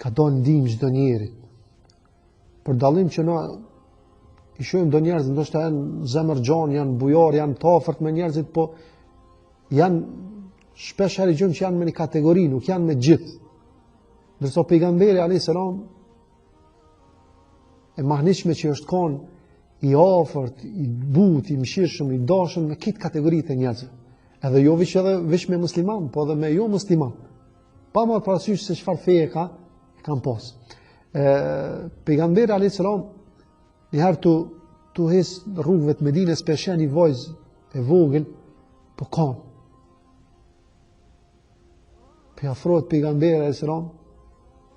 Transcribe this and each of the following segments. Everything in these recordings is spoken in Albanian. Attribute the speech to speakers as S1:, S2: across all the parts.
S1: ka dalë ndihmë çdo njeri. Për dallim që na i shohim do njerëz ndoshta janë zemërxhan, janë bujar, janë të afërt me njerëzit, po janë shpesh herë gjën që janë me një kategori, nuk janë me gjithë. Ndërsa pejgamberi alayhis salam e mahnitshme që është kon i afërt, i butë, i mëshirshëm, i dashur me këtë kategori të njerëzve. Edhe jo veç me musliman, po edhe me jo musliman. Pa marrë parasysh se çfarë feje kanë pas. Pejgamberi alayhis salam një herë tu hes rrugëve të Medinës peshen një vajzë e vogël, po kanë. Pe afrohet pejgamberi alayhis salam,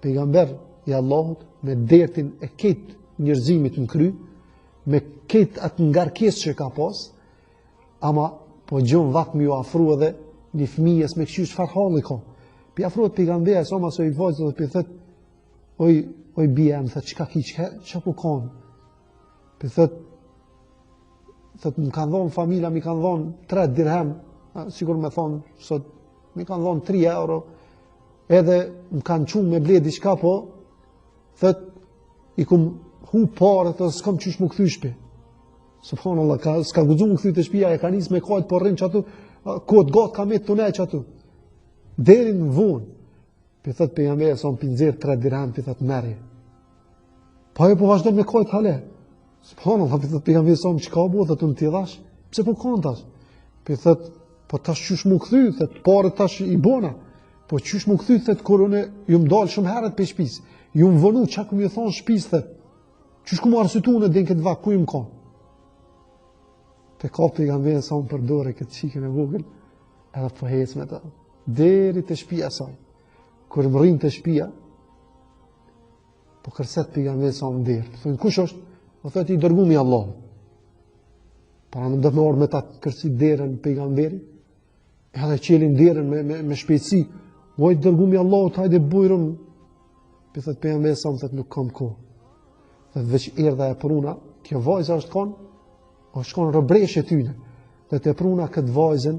S1: pejgamber i Allahut, me dertin e këtë njerëzimit në kry, me këtë atë ngarkesë që ka pas, ama po gjon vakë më ju afru edhe një fëmijës me kështu çfarë halli ka. Pe afrohet pejgamberi sa më i vajzë dhe pe thot, oj bia, më thot, çka ki, çka po kanë? Pe thot, më kanë dhonë familja, mi kanë dhonë 3 dirhem, sigur me thonë, sot, mi kanë dhonë 3 euro, edhe më kanë qumë me ble diçka, po, thot, i kum hu parë, të s'kam qysh më këthy shpi. Subhanallah, s'ka guxu më këthy të shpia, e ka njës me kajtë, po rrinë që atu, kod gatë ka me të ne që atu. Derin në vonë, pe thot, pe jam e, sa më pinzirë 3 dirhem, pe thot, merje. Pa e po vazhdo me kajtë hale. Subhanallah, pe thot, pe jam e, sa më qka bu, dhe të në t'i dhash, pse po kanë tash? Pe thot, po tash qysh më këthy, thot, pare tash i bona. Po qysh më këthy, thot, kur unë ju më dalë shumë herët për shpis. Ju më vënu, qa këmë ju thonë shpis, thot. Qysh ku më arsytu në din këtë vak, ku ju më kanë? Pe ka pejgamberi sa më përdore këtë qikën e vogël, edhe po hec me ta. Deri të shpia saj. Kur më rrinë të shpia, po kërset pejgamberi sa më derë. Thënë, kush është? Po thot, i dërgumi Allah. Para në dëmë orë me ta kërsit derën pejgamberi, edhe qelin derën me shpejtësi. Oj, dërgumi Allah, hajde bujrëm. Pe thot, pejgamberi sa më thot, nuk kam ko. Dhe veç erdha e pruna, kjo vajza është konë, është konë rëbreshe tyne. Dhe të pruna këtë vajzën,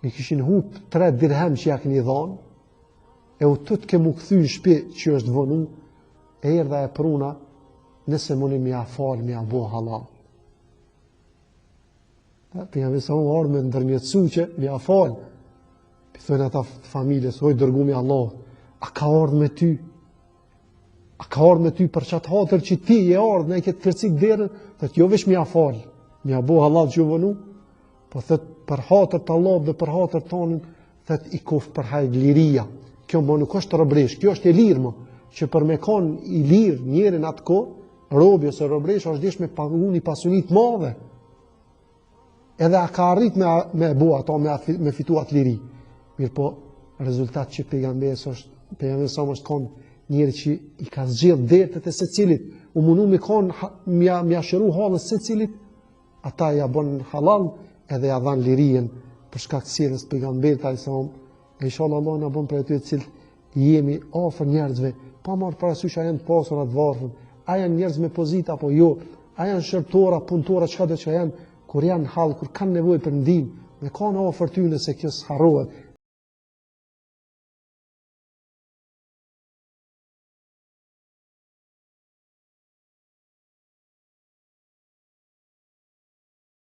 S1: i kishin hup 3 dirhem që ja këni dhanë, e u tëtë ke mu këthy në shpi që është vënu, e erdha e pruna, nëse mëni mi a falë, mi a bo halal. Për jam visa unë arë me ndërmjetësu që mi a falë. Për thënë ata familjes, oj dërgumi Allah, a ka ardhë me ty? A ka ardhë me ty për qatë hatër që ti e ardhë, ne i këtë kërcik derën, dhe të jo vesh mi a falë, mi a bo halal që ju vënu, po thëtë për hatër të Allah dhe për hatër tonën, thëtë i kofë për hajtë liria. Kjo më nuk është të rëbresh, kjo është e lirë më, që për me konë i lirë njerin atë ko, robi ose rëbresh, është dish me pagun i pasunit madhe. Edhe a ka arrit me bo ato, me fitu atë liri. Mirë po, rezultat që pejgamberi sa më është konë njeri që i ka zgjedh detet e se cilit, u munu me konë, mja shëru halës se cilit, ata ja bon halal, edhe ja dhanë lirien për shkak të sjelljes së pejgamberit alayhis salam. Inshallah Allah na bën për aty të cilë jemi afër njerëzve, pa marrë parasysh a janë të pasur atë varfën, a janë njerëz me pozitë apo jo, a janë shërtora, punëtora, çka do të janë, kur janë hall, kur kanë nevojë për ndihmë, me kanë afër ty nëse kjo s'harrohet.